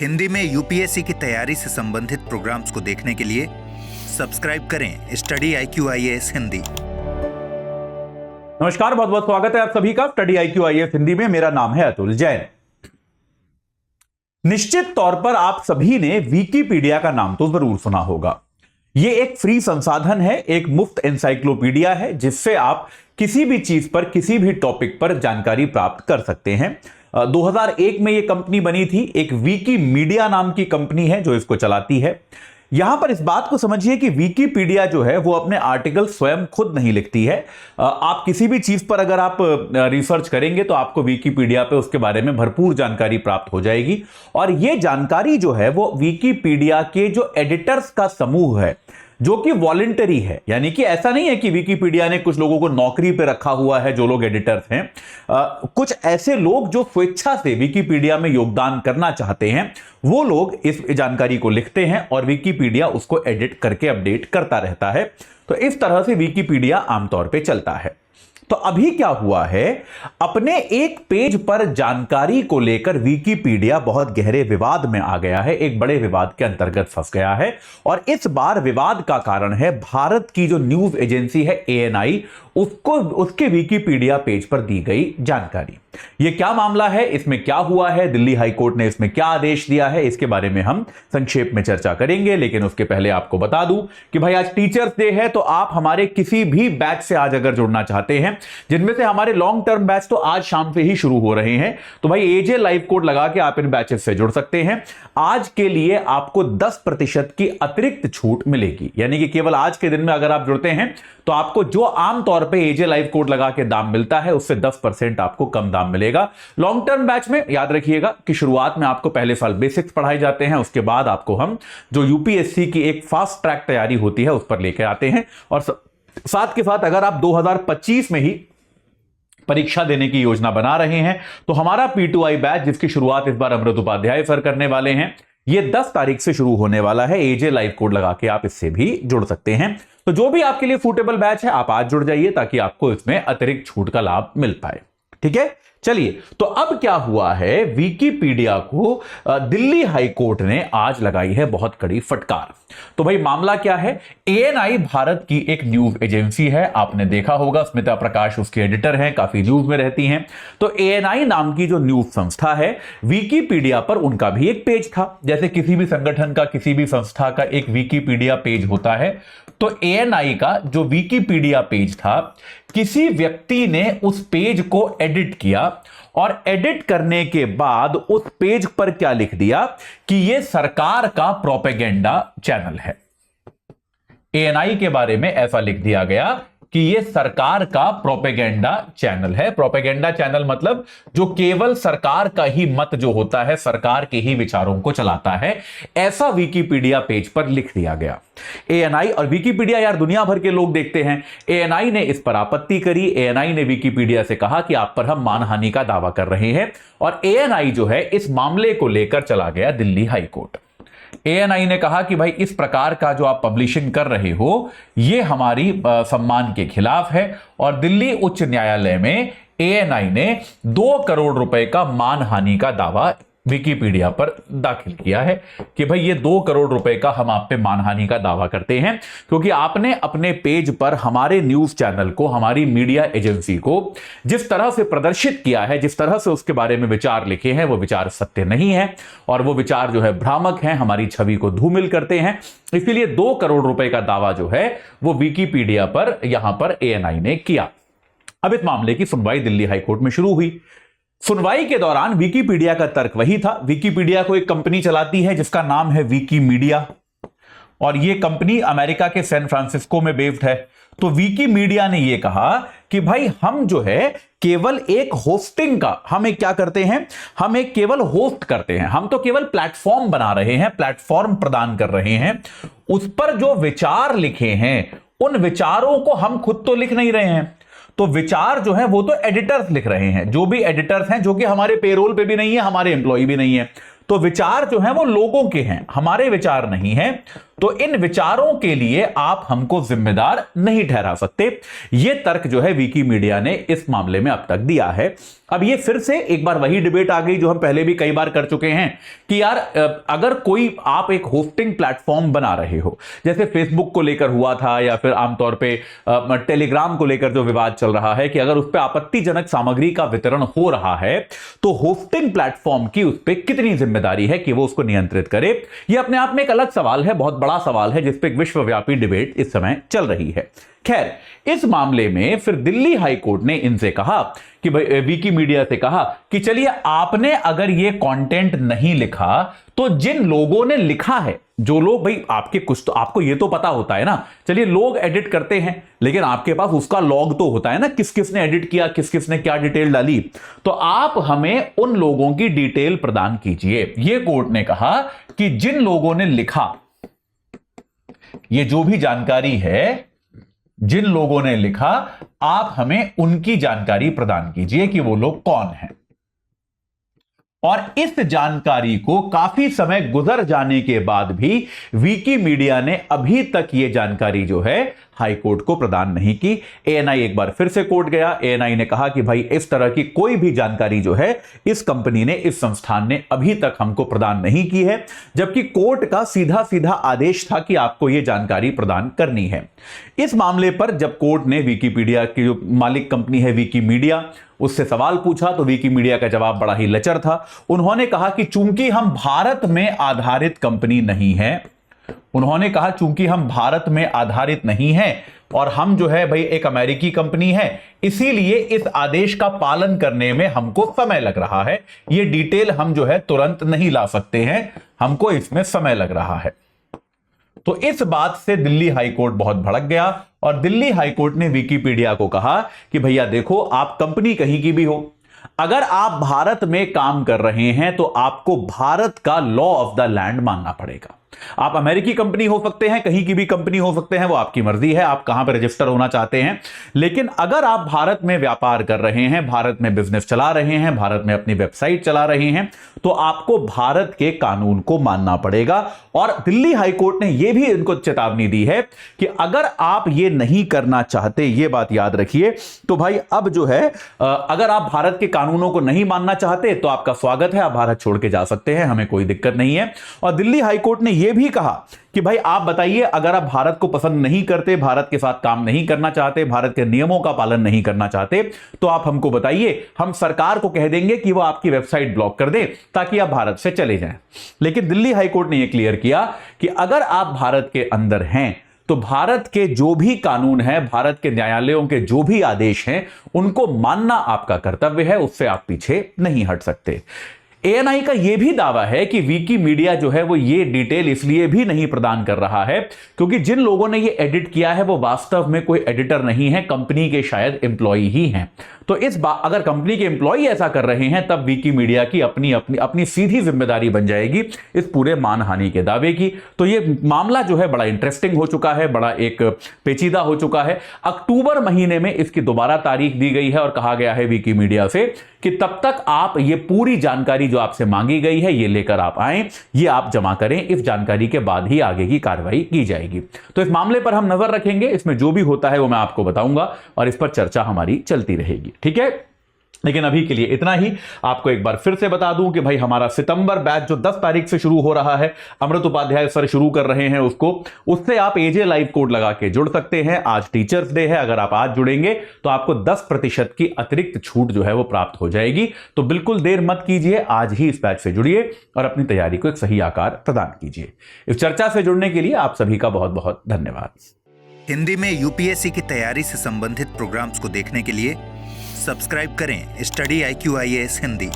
हिंदी में यूपीएससी की तैयारी से संबंधित प्रोग्राम्स को देखने के लिए सब्सक्राइब करें स्टडी IQ IAS हिंदी। नमस्कार, बहुत बहुत स्वागत है आप सभी का स्टडी IQ IAS हिंदी में। मेरा नाम है अतुल जैन। निश्चित तौर पर आप सभी ने विकिपीडिया का नाम तो जरूर सुना होगा। यह एक फ्री संसाधन है, एक मुफ्त एनसाइक्लोपीडिया है जिससे आप किसी भी चीज पर, किसी भी टॉपिक पर जानकारी प्राप्त कर सकते हैं। 2001 में यह कंपनी बनी थी। एक विकिमीडिया नाम की कंपनी है जो इसको चलाती है। यहां पर इस बात को समझिए कि विकिपीडिया जो है वो अपने आर्टिकल स्वयं खुद नहीं लिखती है। आप किसी भी चीज पर अगर आप रिसर्च करेंगे तो आपको विकिपीडिया पे उसके बारे में भरपूर जानकारी प्राप्त हो जाएगी। और यह जानकारी जो है वो विकिपीडिया के जो एडिटर्स का समूह है जो कि वॉलंटरी है, यानी कि ऐसा नहीं है कि विकिपीडिया ने कुछ लोगों को नौकरी पे रखा हुआ है जो लोग एडिटर्स हैं। कुछ ऐसे लोग जो स्वेच्छा से विकिपीडिया में योगदान करना चाहते हैं वो लोग इस जानकारी को लिखते हैं और विकिपीडिया उसको एडिट करके अपडेट करता रहता है। तो इस तरह से विकिपीडिया आमतौर पे चलता है। तो अभी क्या हुआ है, अपने एक पेज पर जानकारी को लेकर विकिपीडिया बहुत गहरे विवाद में आ गया है, एक बड़े विवाद के अंतर्गत फंस गया है। और इस बार विवाद का कारण है भारत की जो न्यूज एजेंसी है ANI, उसके विकिपीडिया पेज पर दी गई जानकारी। यह क्या मामला है, इसमें क्या हुआ है, दिल्ली हाईकोर्ट ने इसमें क्या आदेश दिया है, इसके बारे में हम संक्षेप में चर्चा करेंगे। लेकिन उसके पहले आपको बता दूं कि भाई आज टीचर्स डे है, तो आप हमारे किसी भी बैच से आज अगर जुड़ना चाहते हैं, जिनमें से हमारे लॉन्ग टर्म बैच तो आज शाम से ही शुरू हो रहे हैं, तो भाई AJ लाइव कोड लगा के आप इन बैचेस से जुड़ सकते हैं। आज के लिए आपको 10% की अतिरिक्त छूट मिलेगी, यानी कि केवल आज के दिन में अगर आप जुड़ते हैं तो आपको जो आमतौर पे AJ लाइव कोड लगा के दाम मिलता है उससे 10% आपको कम दाम मिलेगा। लॉन्ग टर्म बैच में याद रखिएगा कि शुरुआत में आपको पहले साल बेसिक्स पढ़ाए जाते हैं, उसके बाद आपको हम जो यूपीएससी की एक फास्ट ट्रैक तैयारी होती है उस पर लेकर आते हैं। और साथ के साथ अगर आप 2025 में ही परीक्षा देने की योजना बना रहे हैं तो हमारा P2I बैच, जिसकी शुरुआत इस बार अमृत उपाध्याय सर करने वाले हैं, यह 10 तारीख से शुरू होने वाला है। AJ लाइव कोड लगा के आप इससे भी जुड़ सकते हैं। तो जो भी आपके लिए सूटेबल बैच है आप आज जुड़ जाइए ताकि आपको इसमें अतिरिक्त छूट का लाभ मिल पाए। ठीक है, चलिए। तो अब क्या हुआ है, विकिपीडिया को दिल्ली हाईकोर्ट ने आज लगाई है बहुत कड़ी फटकार। तो भाई मामला क्या है, ANI भारत की एक न्यूज एजेंसी है। आपने देखा होगा स्मिता प्रकाश उसके एडिटर हैं, काफी न्यूज में रहती हैं। तो ANI नाम की जो न्यूज संस्था है, विकिपीडिया पर उनका भी एक पेज था। जैसे किसी भी संगठन का, किसी भी संस्था का एक विकिपीडिया पेज होता है, तो ANI का जो विकिपीडिया पेज था, किसी व्यक्ति ने उस पेज को एडिट किया और एडिट करने के बाद उस पेज पर क्या लिख दिया कि यह सरकार का प्रोपेगेंडा चैनल है। ANI के बारे में ऐसा लिख दिया गया कि यह सरकार का प्रोपेगेंडा चैनल है। प्रोपेगेंडा चैनल मतलब जो केवल सरकार का ही मत जो होता है, सरकार के ही विचारों को चलाता है, ऐसा विकिपीडिया पेज पर लिख दिया गया। ANI और विकिपीडिया यार दुनिया भर के लोग देखते हैं। ANI ने इस पर आपत्ति करी। ANI ने विकिपीडिया से कहा कि आप पर हम मानहानि का दावा कर रहे हैं और ANI जो है इस मामले को लेकर चला गया दिल्ली हाईकोर्ट। ANI ने कहा कि भाई इस प्रकार का जो आप पब्लिशिंग कर रहे हो यह हमारी सम्मान के खिलाफ है। और दिल्ली उच्च न्यायालय में ANI ने 2 करोड़ रुपए का मानहानि का दावा विकिपीडिया पर दाखिल किया है कि भाई ये 2 करोड़ रुपए का हम आप पे मानहानि का दावा करते हैं, क्योंकि आपने अपने पेज पर हमारे न्यूज चैनल को, हमारी मीडिया एजेंसी को जिस तरह से प्रदर्शित किया है, जिस तरह से उसके बारे में विचार लिखे हैं, वो विचार सत्य नहीं है और वो विचार जो है भ्रामक हैं, हमारी छवि को धूमिल करते हैं। इसीलिए 2 करोड़ रुपए का दावा जो है वो विकिपीडिया पर यहां पर ANI ने किया। अब इस मामले की सुनवाई दिल्ली हाईकोर्ट में शुरू हुई। सुनवाई के दौरान विकिपीडिया का तर्क वही था। विकिपीडिया को एक कंपनी चलाती है जिसका नाम है विकिमीडिया और यह कंपनी अमेरिका के सैन फ्रांसिस्को में बेस्ड है। तो विकिमीडिया ने यह कहा कि भाई हम जो है केवल एक होस्टिंग का, हम एक क्या करते हैं, हम एक केवल होस्ट करते हैं, हम तो केवल प्लेटफॉर्म बना रहे हैं, प्लेटफॉर्म प्रदान कर रहे हैं। उस पर जो विचार लिखे हैं उन विचारों को हम खुद तो लिख नहीं रहे हैं, तो विचार जो है वो तो एडिटर्स लिख रहे हैं, जो भी एडिटर्स हैं, जो कि हमारे पेरोल पे भी नहीं है, हमारे एम्प्लॉय भी नहीं है। तो विचार जो है वो लोगों के हैं, हमारे विचार नहीं है। तो इन विचारों के लिए आप हमको जिम्मेदार नहीं ठहरा सकते। यह तर्क जो है विकीमीडिया ने इस मामले में अब तक दिया है। अब ये फिर से एक बार वही डिबेट आ गई जो हम पहले भी कई बार कर चुके हैं कि यार अगर कोई आप एक होस्टिंग प्लेटफॉर्म बना रहे हो, जैसे फेसबुक को लेकर हुआ था या फिर आमतौर पे टेलीग्राम को लेकर जो विवाद चल रहा है कि अगर उस पर आपत्तिजनक सामग्री का वितरण हो रहा है तो होस्टिंग प्लेटफॉर्म की उस पर कितनी जिम्मेदारी है कि वो उसको नियंत्रित करे। यह अपने आप में एक अलग सवाल है, बहुत बड़ा सवाल है, जिस पर एक विश्वव्यापी डिबेट इस समय चल रही है। खैर, इस मामले में फिर दिल्ली हाई कोर्ट ने इनसे कहा कि भाई विकीमीडिया से कहा कि चलिए आपने अगर ये कंटेंट नहीं लिखा तो जिन लोगों ने लिखा है, जो लोग भाई आपके कुछ तो आपको ये तो पता होता है ना, चलिए लोग एडिट करते हैं लेकिन आपके पास उसका लॉग तो होता है ना, किस किस ने एडिट किया, किस किस ने क्या डिटेल डाली, तो आप हमें उन लोगों की डिटेल प्रदान कीजिए। ये कोर्ट ने कहा कि जिन लोगों ने लिखा, ये जो भी जानकारी है, जिन लोगों ने लिखा, आप हमें उनकी जानकारी प्रदान कीजिए कि वो लोग कौन हैं। और इस जानकारी को काफी समय गुजर जाने के बाद भी विकीमीडिया ने अभी तक यह जानकारी जो है हाई कोर्ट को प्रदान नहीं की। एएनआई एक बार फिर से कोर्ट गया। एएनआई ने कहा कि भाई इस तरह की कोई भी जानकारी जो है इस कंपनी ने, इस संस्थान ने अभी तक हमको प्रदान नहीं की है, जबकि कोर्ट का सीधा सीधा आदेश था कि आपको यह जानकारी प्रदान करनी है। इस मामले पर जब कोर्ट ने विकीपीडिया की जो मालिक कंपनी है विकीमीडिया, उससे सवाल पूछा तो विकीमीडिया का जवाब बड़ा ही लचर था। उन्होंने कहा कि चूंकि हम भारत में आधारित कंपनी नहीं है, उन्होंने कहा चूंकि हम भारत में आधारित नहीं हैं और हम जो है भाई एक अमेरिकी कंपनी है, इसीलिए इस आदेश का पालन करने में हमको समय लग रहा है। ये डिटेल हम जो है तुरंत नहीं ला सकते हैं, हमको इसमें समय लग रहा है। तो इस बात से दिल्ली हाई कोर्ट बहुत भड़क गया और दिल्ली हाई कोर्ट ने विकीपीडिया को कहा कि भैया देखो, आप कंपनी कहीं की भी हो, अगर आप भारत में काम कर रहे हैं तो आपको भारत का लॉ ऑफ द लैंड मानना पड़ेगा। आप अमेरिकी कंपनी हो सकते हैं, कहीं की भी कंपनी हो सकते हैं, वो आपकी मर्जी है, आप कहां पर रजिस्टर होना चाहते हैं, लेकिन अगर आप भारत में व्यापार कर रहे हैं, भारत में बिजनेस चला रहे हैं, भारत में अपनी वेबसाइट चला रहे हैं, तो आपको भारत के कानून को मानना पड़ेगा। और दिल्ली हाई कोर्ट ने यह भी इनको चेतावनी दी है कि अगर आप ये नहीं करना चाहते, ये बात याद रखिए, तो भाई अब जो है अगर आप भारत के कानूनों को नहीं मानना चाहते तो आपका स्वागत है, आप भारत छोड़ के जा सकते हैं, हमें कोई दिक्कत नहीं है। और दिल्ली हाई कोर्ट ने यह भी कहा कि भाई आप बताइए, अगर आप भारत को पसंद नहीं करते, भारत के साथ काम नहीं करना चाहते, भारत के नियमों का पालन नहीं करना चाहते, तो आप हमको बताइए, हम सरकार को कह देंगे कि वो आपकी वेबसाइट ब्लॉक कर दे ताकि आप भारत से चले जाएं। लेकिन दिल्ली हाई कोर्ट ने यह क्लियर किया कि अगर आप भारत के अंदर हैं तो भारत के जो भी कानून है, भारत के न्यायालयों के जो भी आदेश हैं, उनको मानना आपका कर्तव्य है, उससे आप पीछे नहीं हट सकते। एएनआई का यह भी दावा है कि विकीमीडिया जो है वो ये डिटेल इसलिए भी नहीं प्रदान कर रहा है क्योंकि जिन लोगों ने ये एडिट किया है वो वास्तव में कोई एडिटर नहीं है, कंपनी के शायद एम्प्लॉई ही हैं। तो अगर कंपनी के एम्प्लॉई ऐसा कर रहे हैं तब विकीमीडिया की अपनी सीधी जिम्मेदारी बन जाएगी इस पूरे मानहानि के दावे की। तो ये मामला जो है बड़ा इंटरेस्टिंग हो चुका है, बड़ा एक पेचीदा हो चुका है। अक्टूबर महीने में इसकी दोबारा तारीख दी गई है और कहा गया है विकीमीडिया से कि तब तक आप ये पूरी जानकारी जो आपसे मांगी गई है ये लेकर आप आएं, ये आप जमा करें, इस जानकारी के बाद ही आगे की कार्रवाई की जाएगी। तो इस मामले पर हम नजर रखेंगे, इसमें जो भी होता है वो मैं आपको बताऊंगा और इस पर चर्चा हमारी चलती रहेगी, ठीक है। लेकिन अभी के लिए इतना ही। आपको एक बार फिर से बता दूं कि भाई हमारा सितंबर बैच जो 10 तारीख से शुरू हो रहा है, अमृत उपाध्याय सर शुरू कर रहे हैं उसको, उससे आप एजे लाइव कोड लगा के जुड़ सकते हैं। आज टीचर्स डे है, अगर आप आज जुड़ेंगे तो आपको 10% की अतिरिक्त छूट जो है वो प्राप्त हो जाएगी। तो बिल्कुल देर मत कीजिए, आज ही इस बैच से जुड़िए और अपनी तैयारी को एक सही आकार प्रदान कीजिए। इस चर्चा से जुड़ने के लिए आप सभी का बहुत बहुत धन्यवाद। हिंदी में यूपीएससी की तैयारी से संबंधित प्रोग्राम्स को देखने के लिए सब्सक्राइब करें स्टडी IQ IAS हिंदी।